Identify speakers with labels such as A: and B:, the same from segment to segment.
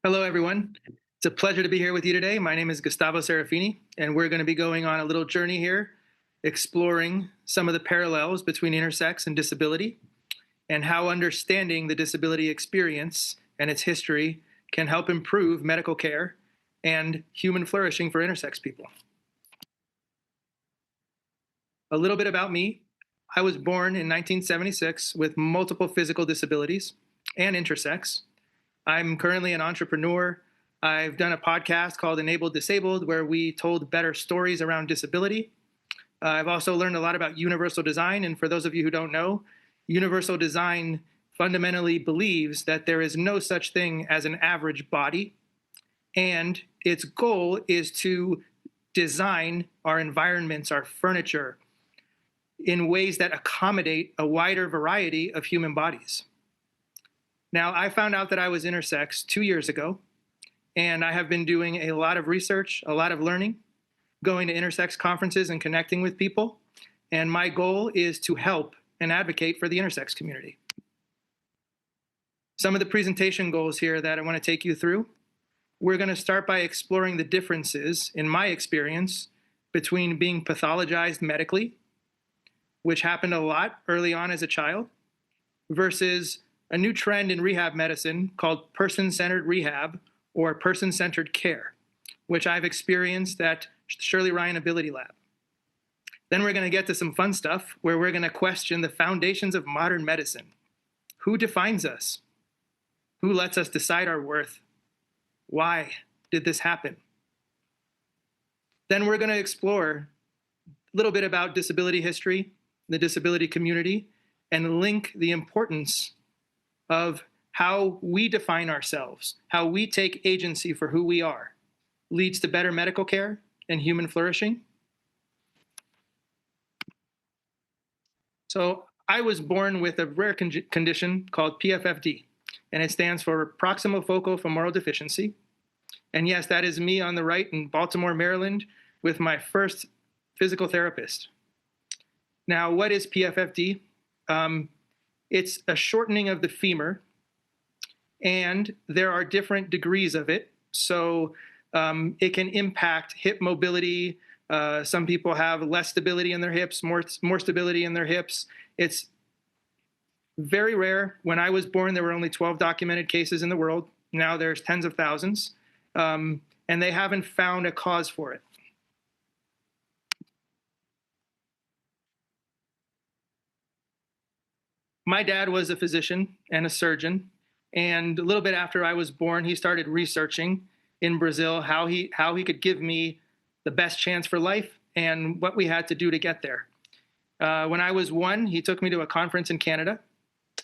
A: Hello, everyone. It's a pleasure to be here with you today. My name is Gustavo Serafini, and we're going to be going on a little journey here, exploring some of the parallels between intersex and disability, and how understanding the disability experience and its history can help improve medical care and human flourishing for intersex people. A little bit about me. I was born in 1976 with multiple physical disabilities and intersex. I'm currently an entrepreneur. I've done a podcast called Enabled Disabled, where we told better stories around disability. I've also learned a lot about universal design. And for those of you who don't know, universal design fundamentally believes that there is no such thing as an average body. And its goal is to design our environments, our furniture, in ways that accommodate a wider variety of human bodies. Now, I found out that I was intersex 2 years ago, and I have been doing a lot of research, a lot of learning, going to intersex conferences and connecting with people. And my goal is to help and advocate for the intersex community. Some of the presentation goals here that I want to take you through. We're going to start by exploring the differences, in my experience, between being pathologized medically, which happened a lot early on as a child, versus a new trend in rehab medicine called person-centered rehab or person-centered care, which I've experienced at Shirley Ryan Ability Lab. Then we're going to get to some fun stuff where we're going to question the foundations of modern medicine. Who defines us? Who lets us decide our worth? Why did this happen? Then we're going to explore a little bit about disability history, the disability community, and link the importance of how we define ourselves, how we take agency for who we are, leads to better medical care and human flourishing. So I was born with a rare condition called PFFD, and it stands for proximal focal femoral deficiency. And yes, that is me on the right in Baltimore, Maryland, with my first physical therapist. Now, what is PFFD? It's a shortening of the femur, and there are different degrees of it. So it can impact hip mobility. Some people have less stability in their hips, more stability in their hips. It's very rare. When I was born, there were only 12 documented cases in the world. Now there's tens of thousands, and they haven't found a cause for it. My dad was a physician and a surgeon, and a little bit after I was born, he started researching in Brazil how he could give me the best chance for life and what we had to do to get there. When I was 1, he took me to a conference in Canada,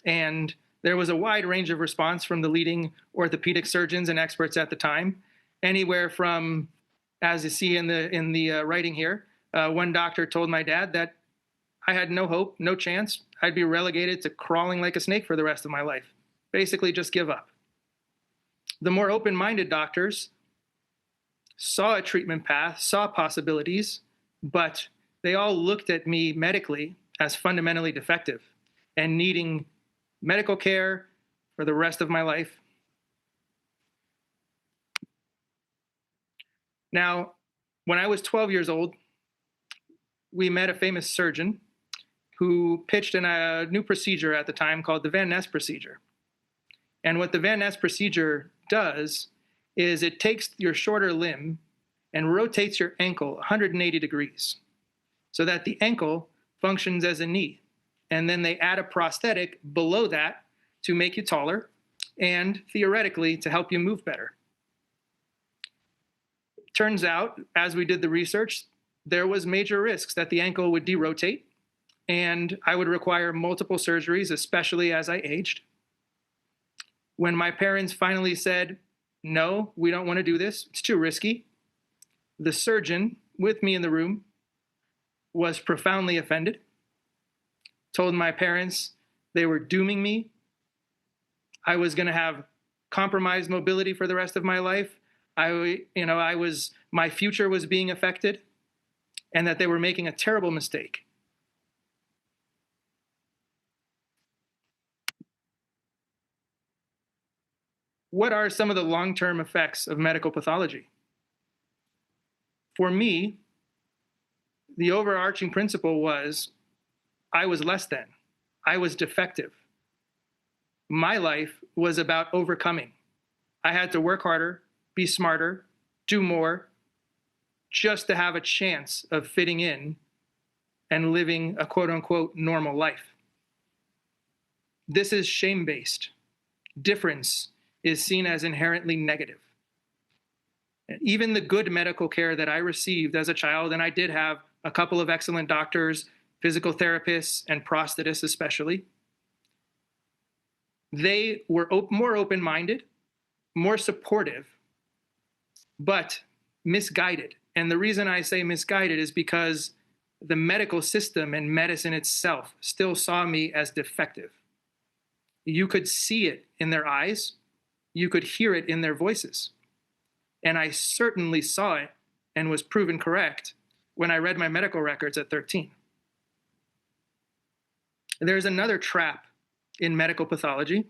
A: and there was a wide range of response from the leading orthopedic surgeons and experts at the time, anywhere from, as you see in the writing here, one doctor told my dad that I had no hope, no chance. I'd be relegated to crawling like a snake for the rest of my life. Basically, just give up. The more open-minded doctors saw a treatment path, saw possibilities, but they all looked at me medically as fundamentally defective and needing medical care for the rest of my life. Now, when I was 12 years old, we met a famous surgeon who pitched in a new procedure at the time called the Van Ness procedure. And what the Van Ness procedure does is it takes your shorter limb and rotates your ankle 180 degrees so that the ankle functions as a knee. And then they add a prosthetic below that to make you taller and theoretically to help you move better. Turns out, as we did the research, there was major risks that the ankle would derotate, and I would require multiple surgeries, especially as I aged. When my parents finally said, no, we don't want to do this, it's too risky, the surgeon with me in the room was profoundly offended, told my parents they were dooming me. I was going to have compromised mobility for the rest of my life. My future was being affected, and that they were making a terrible mistake. what are some of the long-term effects of medical pathology? For me, the overarching principle was I was less than, I was defective. My life was about overcoming. I had to work harder, be smarter, do more, just to have a chance of fitting in and living a quote unquote normal life. This is shame-based. Difference is seen as inherently negative. Even the good medical care that I received as a child, and I did have a couple of excellent doctors, physical therapists, and prosthetists especially, they were more open-minded, more supportive, but misguided. And the reason I say misguided is because the medical system and medicine itself still saw me as defective. You could see it in their eyes. You could hear it in their voices. And I certainly saw it and was proven correct when I read my medical records at 13. There's another trap in medical pathology: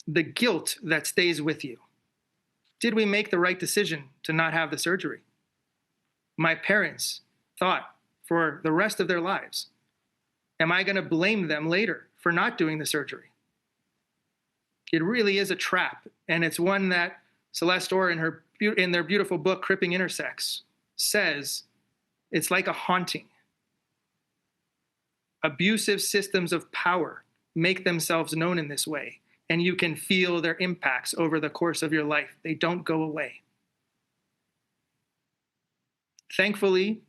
A: the guilt that stays with you. Did we make the right decision to not have the surgery? My parents thought for the rest of their lives, am I going to blame them later for not doing the surgery? It really is a trap, and it's one that Celeste Orr in their beautiful book, Cripping Intersex, says it's like a haunting. Abusive systems of power make themselves known in this way, and you can feel their impacts over the course of your life. They don't go away. Thankfully,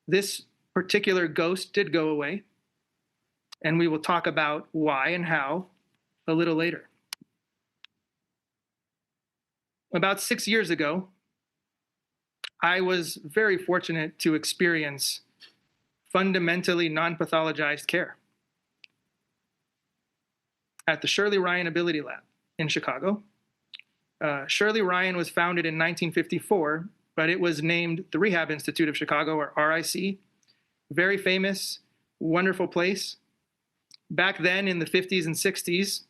A: this particular ghost did go away, and we will talk about why and how a little later. About 6 years ago, I was very fortunate to experience fundamentally non-pathologized care at the Shirley Ryan Ability Lab in Chicago. Shirley Ryan was founded in 1954, but it was named the Rehab Institute of Chicago, or RIC. Very famous, wonderful place. Back then in the 50s and 60s,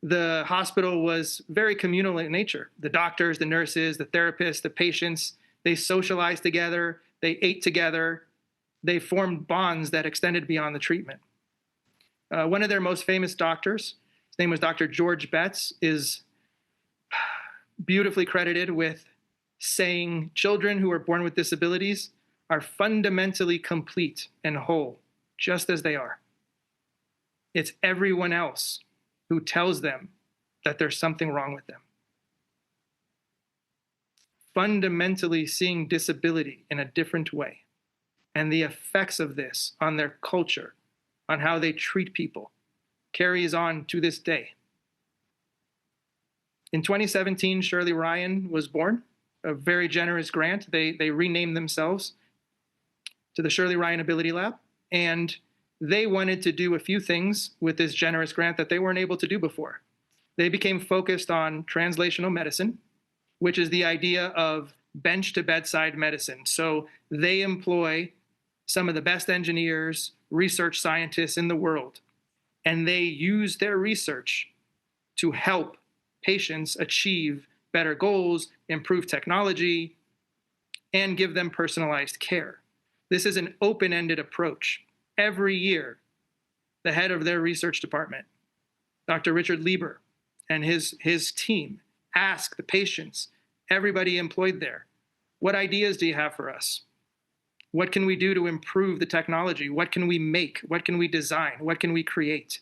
A: the hospital was very communal in nature. The doctors, the nurses, the therapists, the patients, they socialized together, they ate together, they formed bonds that extended beyond the treatment. One of their most famous doctors, his name was Dr. George Betts, is beautifully credited with saying children who are born with disabilities are fundamentally complete and whole, just as they are. It's everyone else who tells them that there's something wrong with them. Fundamentally seeing disability in a different way, and the effects of this on their culture, on how they treat people, carries on to this day. In 2017, Shirley Ryan was born, a very generous grant. They renamed themselves to the Shirley Ryan Ability Lab, and they wanted to do a few things with this generous grant that they weren't able to do before. They became focused on translational medicine, which is the idea of bench to bedside medicine. So they employ some of the best engineers, research scientists in the world, and they use their research to help patients achieve better goals, improve technology, and give them personalized care. This is an open-ended approach. Every year, the head of their research department, Dr. Richard Lieber, and his team ask the patients, everybody employed there, what ideas do you have for us? What can we do to improve the technology? What can we make? What can we design? What can we create?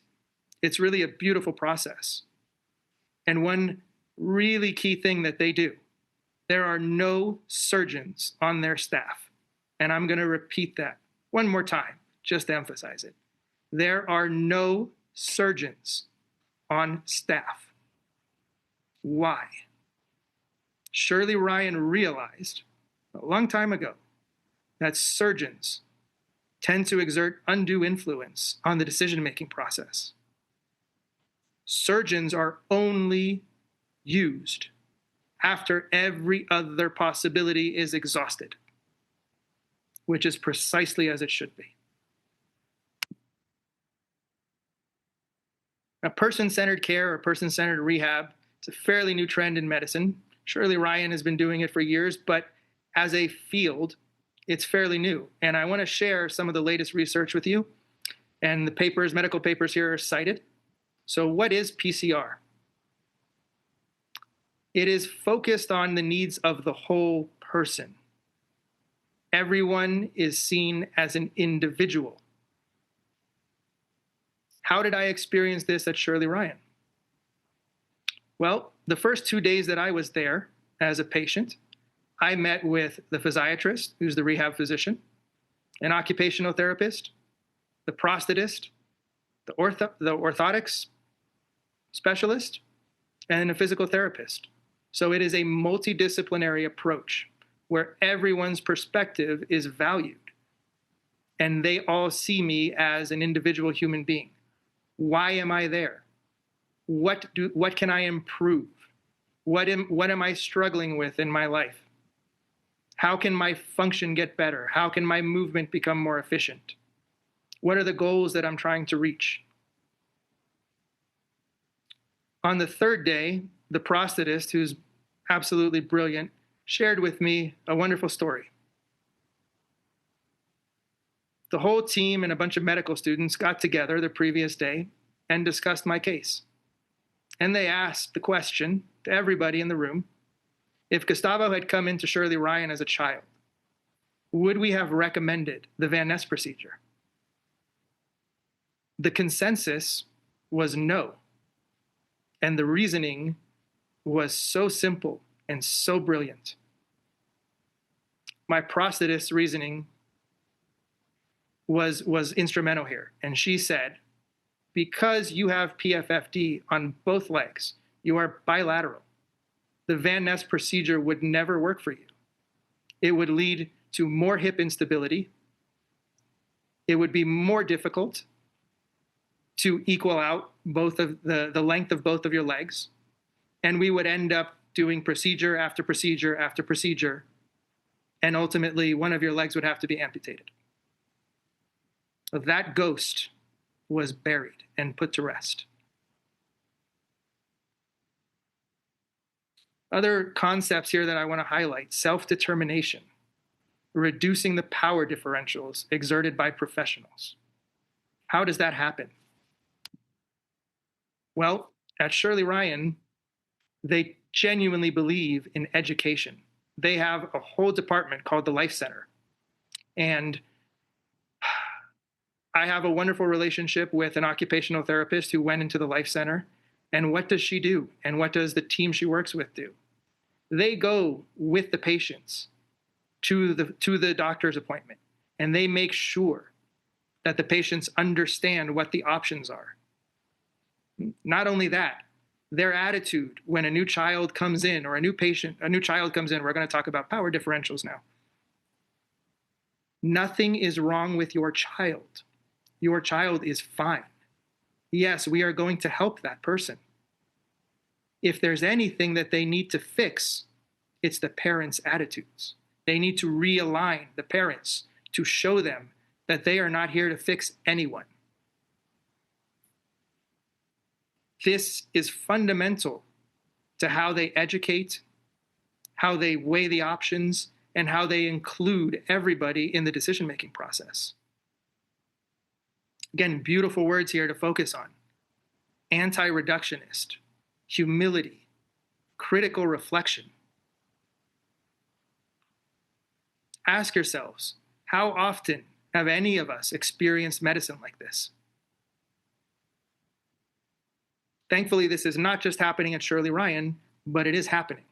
A: It's really a beautiful process. And one really key thing that they do, there are no surgeons on their staff. And I'm going to repeat that one more time, just to emphasize it. There are no surgeons on staff. Why? Shirley Ryan realized a long time ago that surgeons tend to exert undue influence on the decision-making process. Surgeons are only used after every other possibility is exhausted, which is precisely as it should be. A person-centered care or person-centered rehab is It's a fairly new trend in medicine. Shirley Ryan has been doing it for years, but as a field, it's fairly new. And I want to share some of the latest research with you. And the papers, medical papers here are cited. So what is PCR? It is focused on the needs of the whole person. Everyone is seen as an individual. How did I experience this at Shirley Ryan? Well, the first 2 days that I was there as a patient, I met with the physiatrist, who's the rehab physician, an occupational therapist, the prosthetist, the orthotics specialist, and a physical therapist. So it is a multidisciplinary approach where everyone's perspective is valued. And they all see me as an individual human being. Why am I there? What can I improve? What am I struggling with in my life? How can my function get better? How can my movement become more efficient? What are the goals that I'm trying to reach? On the third day, the prosthetist, who's absolutely brilliant, shared with me a wonderful story. The whole team and a bunch of medical students got together the previous day and discussed my case. And they asked the question to everybody in the room, if Gustavo had come into Shirley Ryan as a child, would we have recommended the Van Ness procedure? The consensus was no. And the reasoning was so simple and so brilliant. My prosthetist's reasoning was instrumental here. And she said, because you have PFFD on both legs, you are bilateral. The Van Ness procedure would never work for you. It would lead to more hip instability. It would be more difficult to equal out both of the length of both of your legs. And we would end up doing procedure after procedure after procedure. And ultimately, one of your legs would have to be amputated. That ghost was buried and put to rest. Other concepts here that I want to highlight: self-determination, reducing the power differentials exerted by professionals. How does that happen? Well, at Shirley Ryan, they genuinely believe in education. They have a whole department called the Life Center. And I have a wonderful relationship with an occupational therapist who went into the Life Center. And what does she do? And what does the team she works with do? They go with the patients to the doctor's appointment, and they make sure that the patients understand what the options are. Not only that, their attitude when a new child comes in, or a new child comes in, we're going to talk about power differentials now. Nothing is wrong with your child. Your child is fine. Yes, we are going to help that person. If there's anything that they need to fix, it's the parents' attitudes. They need to realign the parents to show them that they are not here to fix anyone. This is fundamental to how they educate, how they weigh the options, and how they include everybody in the decision-making process. Again, beautiful words here to focus on. Anti-reductionist, humility, critical reflection. Ask yourselves, how often have any of us experienced medicine like this? Thankfully, this is not just happening at Shirley Ryan, but it is happening.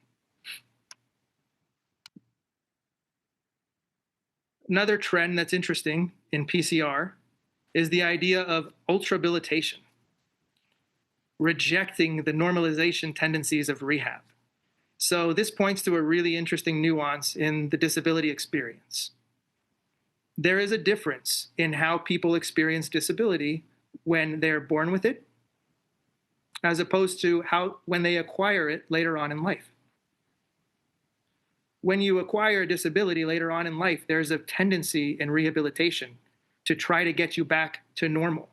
A: Another trend that's interesting in PCR is the idea of ultrahabilitation, rejecting the normalization tendencies of rehab. So this points to a really interesting nuance in the disability experience. There is a difference in how people experience disability when they're born with it, as opposed to when they acquire it later on in life. When you acquire a disability later on in life, there's a tendency in rehabilitation to try to get you back to normal,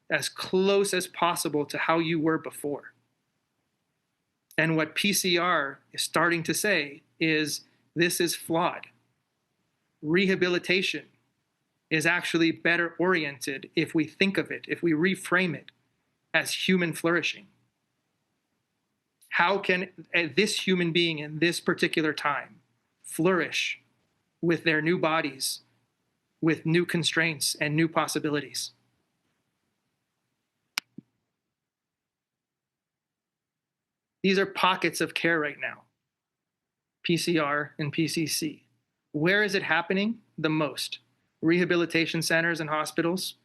A: as close as possible to how you were before. And what PCR is starting to say is this is flawed. Rehabilitation is actually better oriented if we think of it, if we reframe it as human flourishing. How can this human being in this particular time flourish with their new bodies, with new constraints and new possibilities? These are pockets of care right now, PCR and PCC. Where is it happening the most? Rehabilitation centers and hospitals,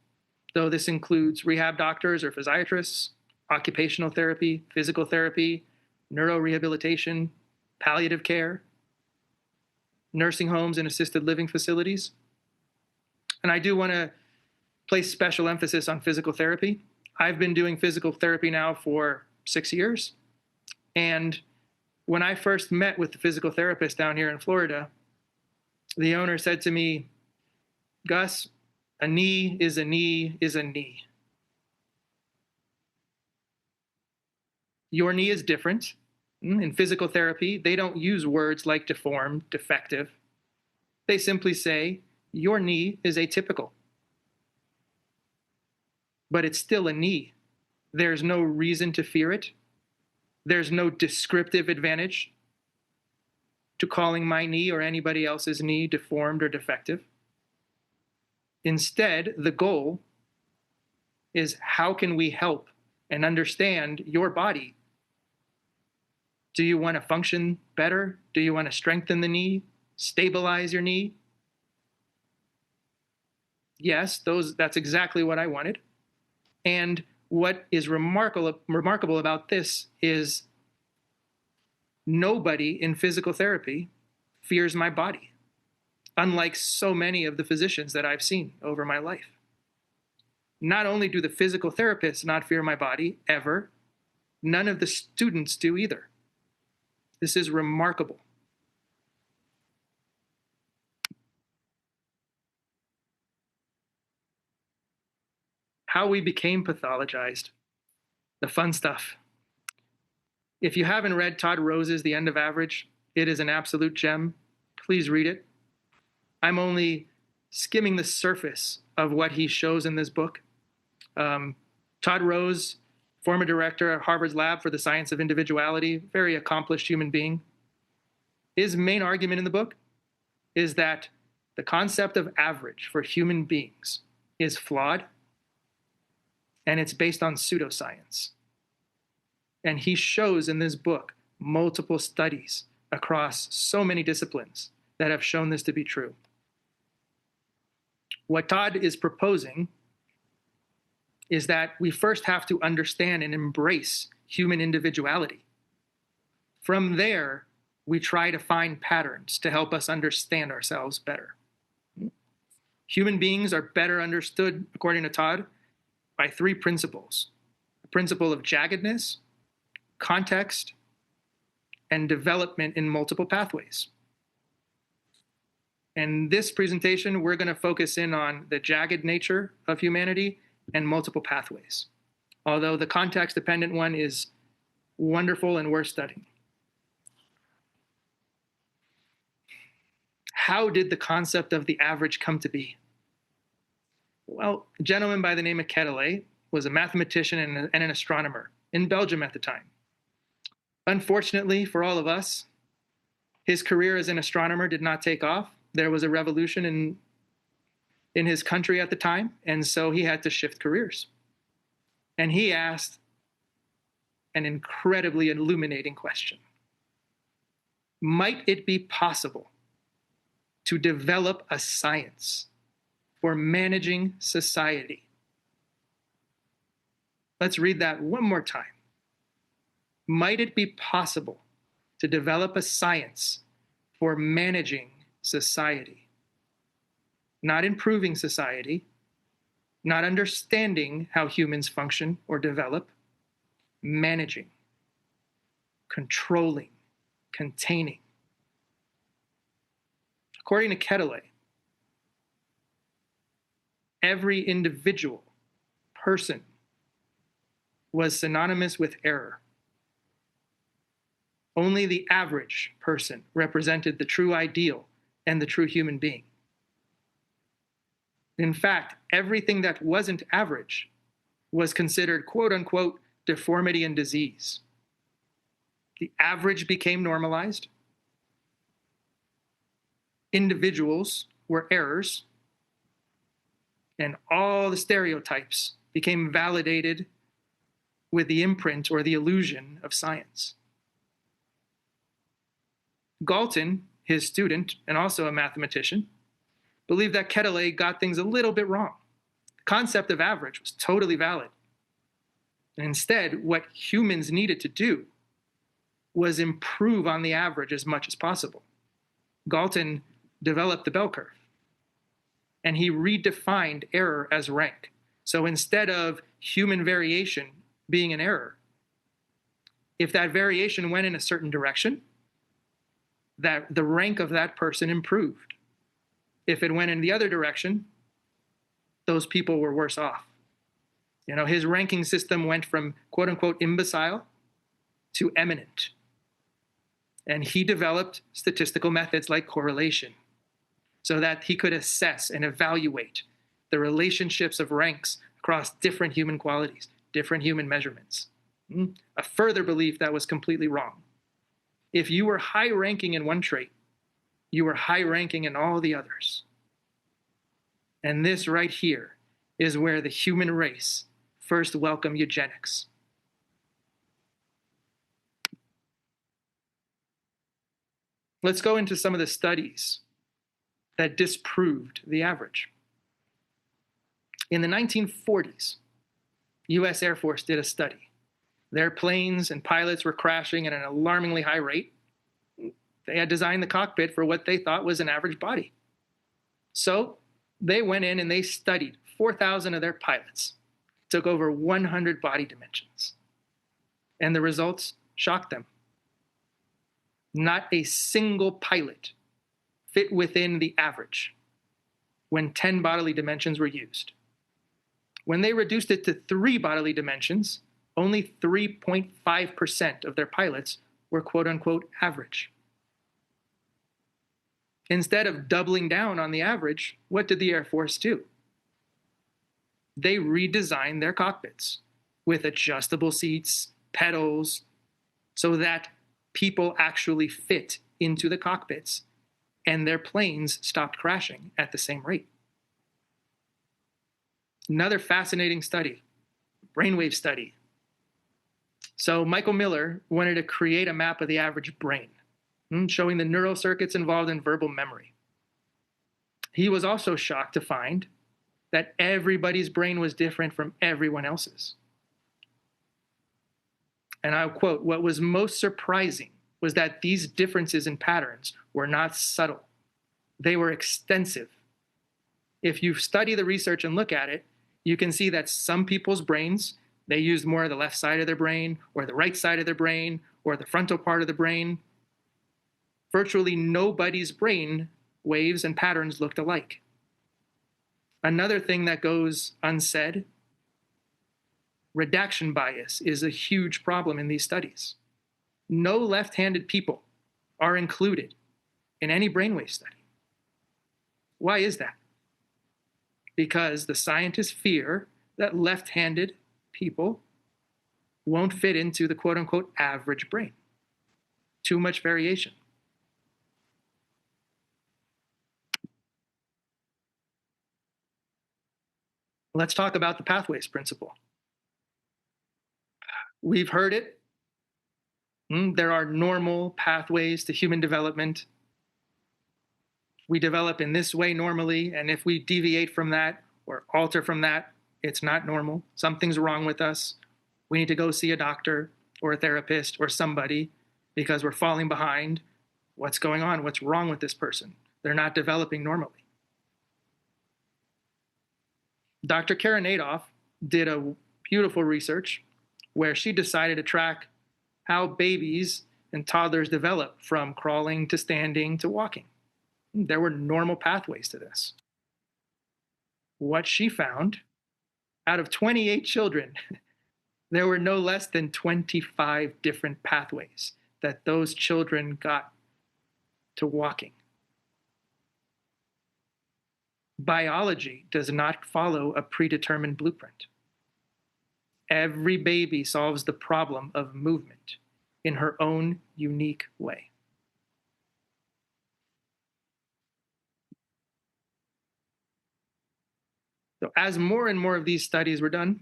A: though this includes rehab doctors or physiatrists, occupational therapy, physical therapy, neurorehabilitation, palliative care, nursing homes and assisted living facilities. And I do want to place special emphasis on physical therapy. I've been doing physical therapy now for 6 years. And when I first met with the physical therapist down here in Florida, the owner said to me, Gus, a knee is a knee is a knee. Your knee is different. In physical therapy, they don't use words like deformed, defective. They simply say, your knee is atypical. But it's still a knee. There's no reason to fear it. There's no descriptive advantage to calling my knee or anybody else's knee deformed or defective. Instead, the goal is how can we help and understand your body? Do you want to function better? Do you want to strengthen the knee? Stabilize your knee? Yes, that's exactly what I wanted. And what is remarkable about this is nobody in physical therapy fears my body, unlike so many of the physicians that I've seen over my life. Not only do the physical therapists not fear my body ever, none of the students do either. This is remarkable. How we became pathologized, the fun stuff. If you haven't read Todd Rose's The End of Average, it is an absolute gem. Please read it. I'm only skimming the surface of what he shows in this book. Todd Rose, former director at Harvard's Lab for the Science of Individuality, very accomplished human being. His main argument in the book is that the concept of average for human beings is flawed, and it's based on pseudoscience. And he shows in this book multiple studies across so many disciplines that have shown this to be true. What Todd is proposing is that we first have to understand and embrace human individuality. From there, we try to find patterns to help us understand ourselves better. Human beings are better understood, according to Todd, by 3 principles: the principle of jaggedness, context, and development in multiple pathways. In this presentation, we're going to focus in on the jagged nature of humanity and multiple pathways, although the context-dependent one is wonderful and worth studying. How did the concept of the average come to be? Well, a gentleman by the name of Quetelet was a mathematician and an astronomer in Belgium at the time. Unfortunately for all of us, his career as an astronomer did not take off. There was a revolution in his country at the time, and so he had to shift careers. And he asked an incredibly illuminating question. Might it be possible to develop a science for managing society? Let's read that one more time. Might it be possible to develop a science for managing society? Not improving society, not understanding how humans function or develop, managing, controlling, containing. According to Quetelet, every individual person was synonymous with error. Only the average person represented the true ideal and the true human being. In fact, everything that wasn't average was considered quote unquote deformity and disease. The average became normalized. Individuals were errors, and all the stereotypes became validated with the imprint or the illusion of science. Galton, his student and also a mathematician, believed that Quetelet got things a little bit wrong. The concept of average was totally valid. And instead, what humans needed to do was improve on the average as much as possible. Galton developed the bell curve, and he redefined error as rank. So instead of human variation being an error, if that variation went in a certain direction, that the rank of that person improved. If it went in the other direction, those people were worse off. His ranking system went from quote unquote imbecile to eminent. And he developed statistical methods like correlation so that he could assess and evaluate the relationships of ranks across different human qualities, different human measurements. A further belief that was completely wrong. If you were high ranking in one trait, you were high ranking in all the others. And this right here is where the human race first welcomed eugenics. Let's go into some of the studies that disproved the average. In the 1940s, US Air Force did a study. Their planes and pilots were crashing at an alarmingly high rate. They had designed the cockpit for what they thought was an average body. So they went in and they studied 4,000 of their pilots, took over 100 body dimensions. And the results shocked them. Not a single pilot fit within the average when 10 bodily dimensions were used. When they reduced it to 3 bodily dimensions, only 3.5% of their pilots were quote unquote average. Instead of doubling down on the average, what did the Air Force do? They redesigned their cockpits with adjustable seats, pedals, so that people actually fit into the cockpits and their planes stopped crashing at the same rate. Another fascinating study, brainwave study. So Michael Miller wanted to create a map of the average brain, showing the neural circuits involved in verbal memory. He was also shocked to find that everybody's brain was different from everyone else's. And I'll quote, "What was most surprising was that these differences in patterns were not subtle. They were extensive. If you study the research and look at it, you can see that some people's brains, they used more of the left side of their brain or the right side of their brain or the frontal part of the brain. Virtually nobody's brain waves and patterns looked alike." Another thing that goes unsaid, redaction bias is a huge problem in these studies. No left-handed people are included in any brainwave study. Why is that? Because the scientists fear that left-handed people won't fit into the quote-unquote average brain. Too much variation. Let's talk about the pathways principle. We've heard it. There are normal pathways to human development. We develop in this way normally, and if we deviate from that or alter from that, it's not normal. Something's wrong with us. We need to go see a doctor or a therapist or somebody because we're falling behind. What's going on? What's wrong with this person? They're not developing normally. Dr. Karen Adolph did a beautiful research where she decided to track how babies and toddlers develop from crawling to standing to walking. There were normal pathways to this. What she found, out of 28 children, there were no less than 25 different pathways that those children got to walking. Biology does not follow a predetermined blueprint. Every baby solves the problem of movement in her own unique way. So as more and more of these studies were done,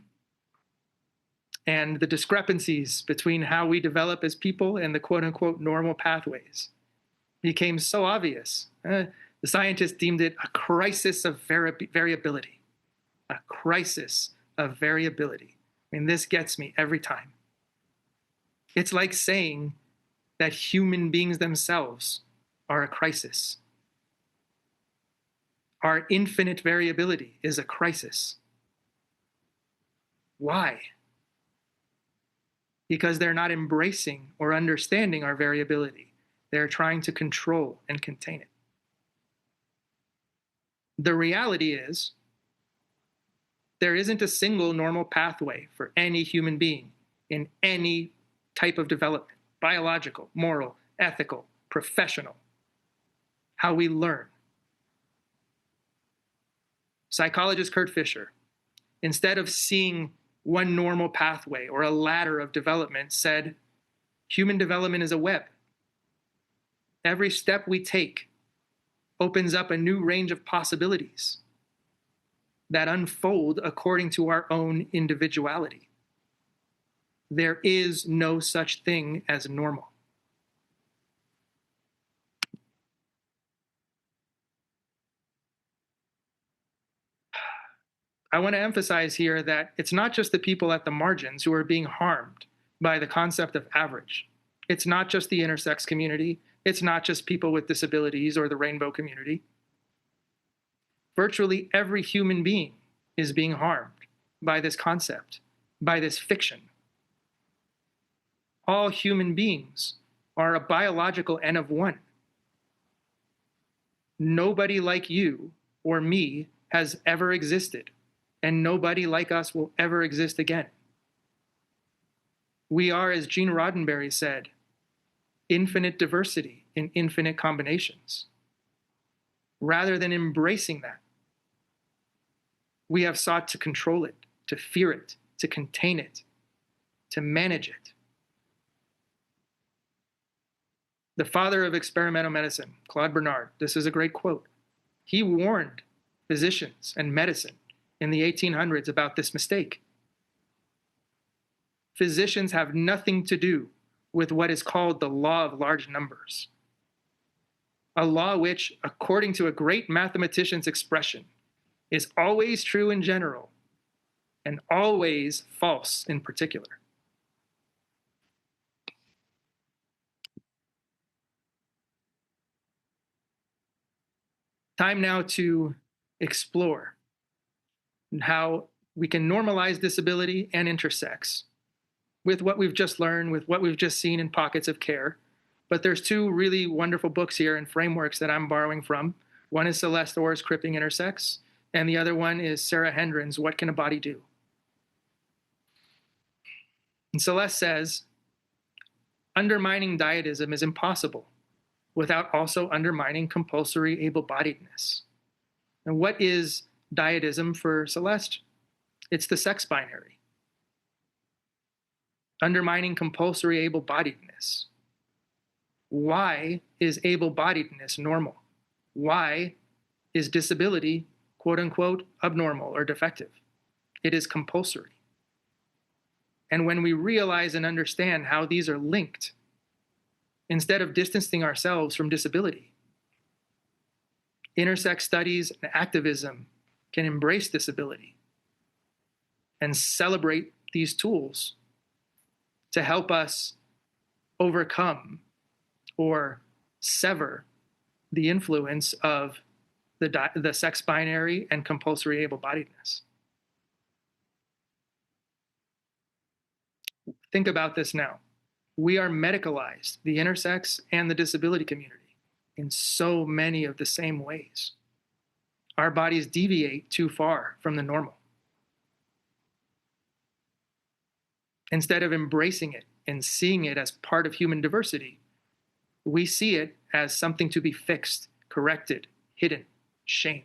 A: and the discrepancies between how we develop as people and the quote unquote normal pathways became so obvious, the scientists deemed it a crisis of variability. A crisis of variability. I mean, this gets me every time. It's like saying that human beings themselves are a crisis. Our infinite variability is a crisis. Why? Because they're not embracing or understanding our variability. They're trying to control and contain it. The reality is, there isn't a single normal pathway for any human being in any type of development, biological, moral, ethical, professional, how we learn. Psychologist Kurt Fisher, instead of seeing one normal pathway or a ladder of development, said, human development is a web. Every step we take opens up a new range of possibilities that unfold according to our own individuality. There is no such thing as normal. I want to emphasize here that it's not just the people at the margins who are being harmed by the concept of average. It's not just the intersex community. It's not just people with disabilities or the rainbow community. Virtually every human being is being harmed by this concept, by this fiction. All human beings are a biological N of one. Nobody like you or me has ever existed, and nobody like us will ever exist again. We are, as Gene Roddenberry said, infinite diversity in infinite combinations. Rather than embracing that, we have sought to control it, to fear it, to contain it, to manage it. The father of experimental medicine, Claude Bernard, this is a great quote. He warned physicians and medicine in the 1800s about this mistake. Physicians have nothing to do with what is called the law of large numbers, a law which, according to a great mathematician's expression, is always true in general and always false in particular. Time now to explore how we can normalize disability and intersex with what we've just learned, with what we've just seen in pockets of care. But there's two really wonderful books here and frameworks that I'm borrowing from. One is Celeste Orr's Cripping Intersex, and the other one is Sarah Hendren's What Can a Body Do? And Celeste says, undermining dietism is impossible without also undermining compulsory able-bodiedness. And what is dietism for Celeste? It's the sex binary. Undermining compulsory able-bodiedness. Why is able-bodiedness normal? Why is disability, quote unquote, abnormal or defective? It is compulsory. And when we realize and understand how these are linked, instead of distancing ourselves from disability, intersex studies and activism can embrace disability and celebrate these tools to help us overcome or sever the influence of the sex binary and compulsory able-bodiedness. Think about this now. We are medicalized, the intersex and the disability community, in so many of the same ways. Our bodies deviate too far from the normal. Instead of embracing it and seeing it as part of human diversity, we see it as something to be fixed, corrected, hidden, shamed.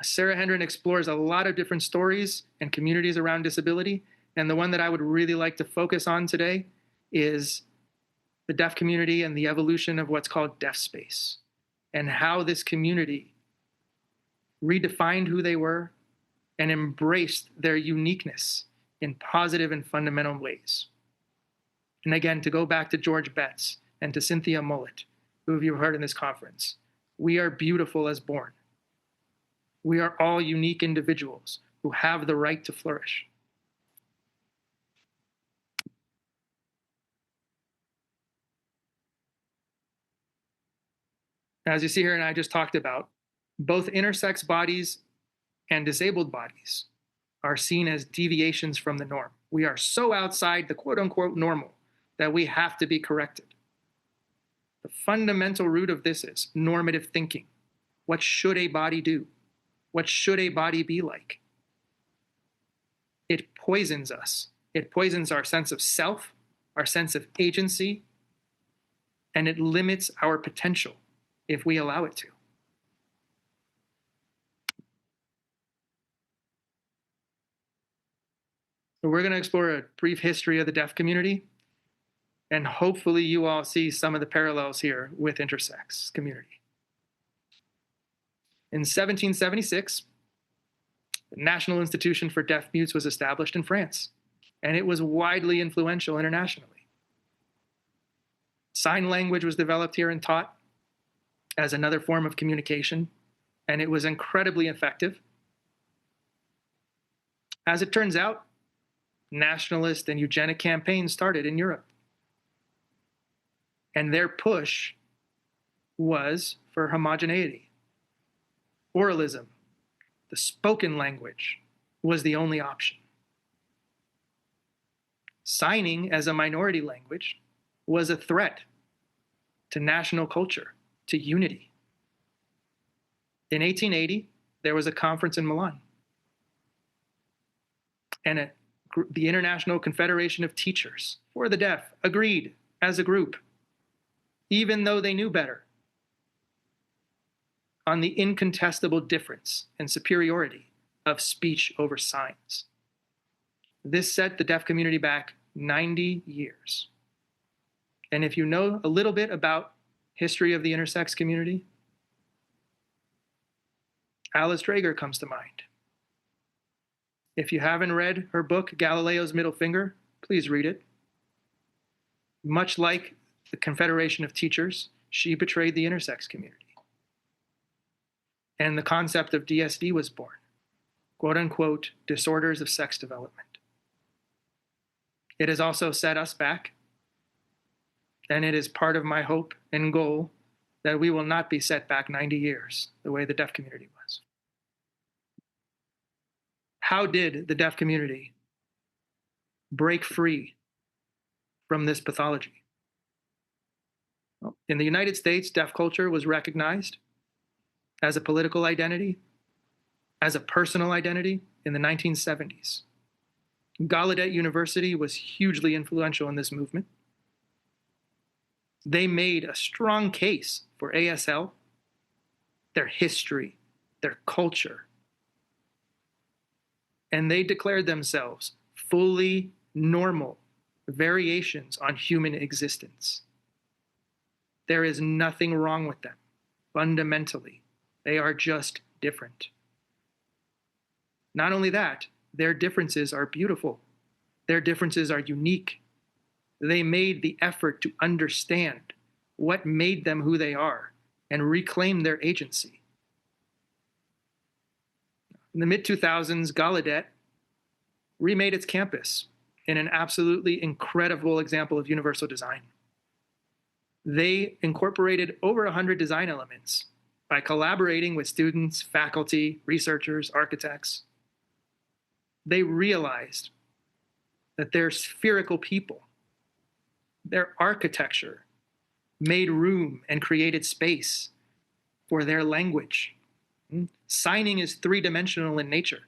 A: Sarah Hendren explores a lot of different stories and communities around disability, and the one that I would really like to focus on today is the deaf community and the evolution of what's called deaf space, and how this community redefined who they were and embraced their uniqueness in positive and fundamental ways. And again, to go back to George Betts and to Cynthia Mullet, who you've heard in this conference, we are beautiful as born. We are all unique individuals who have the right to flourish. As you see here, and I just talked about, both intersex bodies and disabled bodies are seen as deviations from the norm. We are so outside the quote unquote normal that we have to be corrected. The fundamental root of this is normative thinking. What should a body do? What should a body be like? It poisons us. It poisons our sense of self, our sense of agency, and it limits our potential if we allow it to. So we're going to explore a brief history of the deaf community, and hopefully you all see some of the parallels here with intersex community. In 1776, the National Institution for Deaf Mutes was established in France, and it was widely influential internationally. Sign language was developed here and taught as another form of communication, and it was incredibly effective. As it turns out, nationalist and eugenic campaigns started in Europe, and their push was for homogeneity. Oralism, the spoken language, was the only option. Signing as a minority language was a threat to national culture, to unity. In 1880, there was a conference in Milan, and the International Confederation of Teachers for the Deaf agreed as a group, even though they knew better, on the incontestable difference and superiority of speech over signs. This set the deaf community back 90 years. And if you know a little bit about history of the intersex community, Alice Drager comes to mind. If you haven't read her book, Galileo's Middle Finger, please read it. Much like the Confederation of Teachers, she betrayed the intersex community. And the concept of DSD was born, quote unquote, disorders of sex development. It has also set us back, and it is part of my hope and goal that we will not be set back 90 years the way the deaf community was. How did the deaf community break free from this pathology? Well, in the United States, deaf culture was recognized as a political identity, as a personal identity in the 1970s. Gallaudet University was hugely influential in this movement. They made a strong case for ASL, their history, their culture, and they declared themselves fully normal variations on human existence. There is nothing wrong with them, fundamentally. They are just different. Not only that, their differences are beautiful. Their differences are unique. They made the effort to understand what made them who they are and reclaim their agency. In the mid-2000s, Gallaudet remade its campus in an absolutely incredible example of universal design. They incorporated over 100 design elements by collaborating with students, faculty, researchers, architects. They realized that they're spherical people. Their architecture made room and created space for their language. Signing is three-dimensional in nature.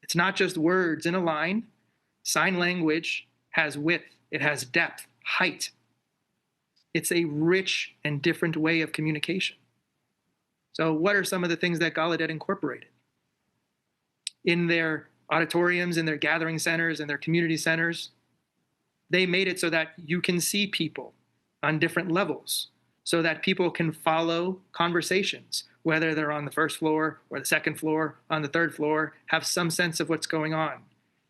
A: It's not just words in a line, Sign language has width, it has depth, height. It's a rich and different way of communication. So what are some of the things that Gallaudet incorporated? In their auditoriums, in their gathering centers, in their community centers, they made it so that you can see people on different levels, so that people can follow conversations, whether they're on the first floor or the second floor, on the third floor, have some sense of what's going on.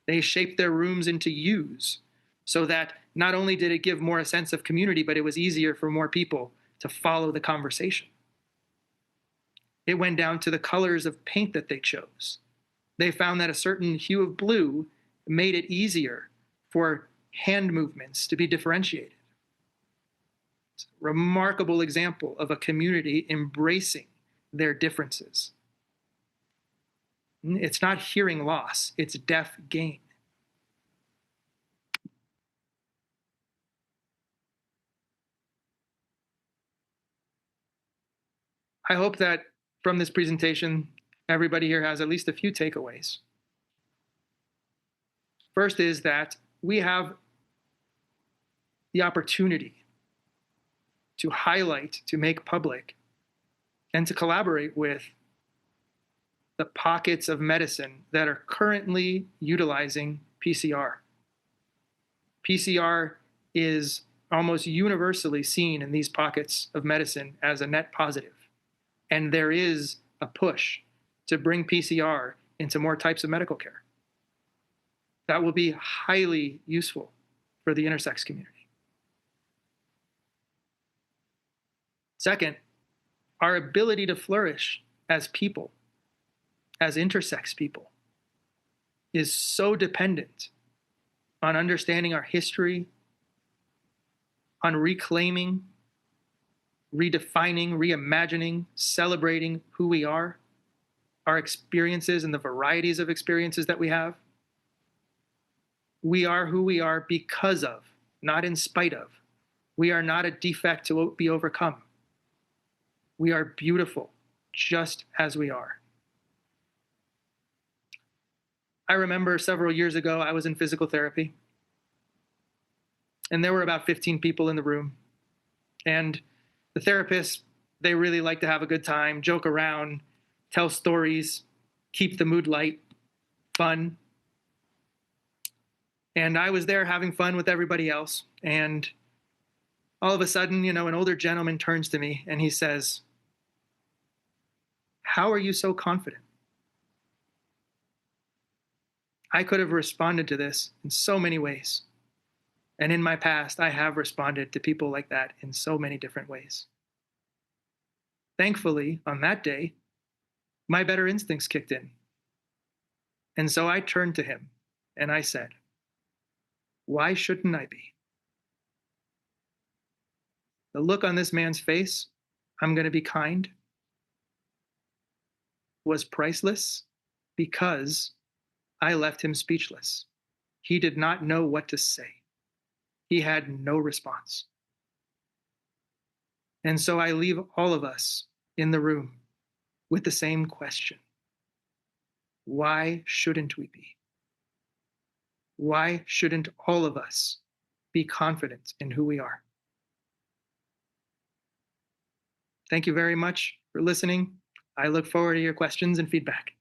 A: They shaped their rooms into U's, so that not only did it give more a sense of community, but it was easier for more people to follow the conversation. It went down to the colors of paint that they chose. They found that a certain hue of blue made it easier for hand movements to be differentiated. It's a remarkable example of a community embracing their differences. It's not hearing loss, it's deaf gain. I hope that from this presentation, everybody here has at least a few takeaways. First is that we have the opportunity to highlight, to make public, and to collaborate with the pockets of medicine that are currently utilizing PCR. PCR is almost universally seen in these pockets of medicine as a net positive. And there is a push to bring PCR into more types of medical care. That will be highly useful for the intersex community. Second, our ability to flourish as people, as intersex people, is so dependent on understanding our history, on reclaiming, redefining, reimagining, celebrating who we are, our experiences and the varieties of experiences that we have. We are who we are because of, not in spite of. We are not a defect to be overcome. We are beautiful just as we are. I remember several years ago, I was in physical therapy, and there were about 15 people in the room. And the therapists, they really like to have a good time, joke around, tell stories, keep the mood light, fun. And I was there having fun with everybody else. And all of a sudden, an older gentleman turns to me and he says, "How are you so confident?" I could have responded to this in so many ways. And in my past, I have responded to people like that in so many different ways. Thankfully, on that day, my better instincts kicked in. And so I turned to him and I said, "Why shouldn't I be?" The look on this man's face, "I'm going to be kind," was priceless because I left him speechless. He did not know what to say. He had no response. And so I leave all of us in the room with the same question. Why shouldn't we be? Why shouldn't all of us be confident in who we are? Thank you very much for listening. I look forward to your questions and feedback.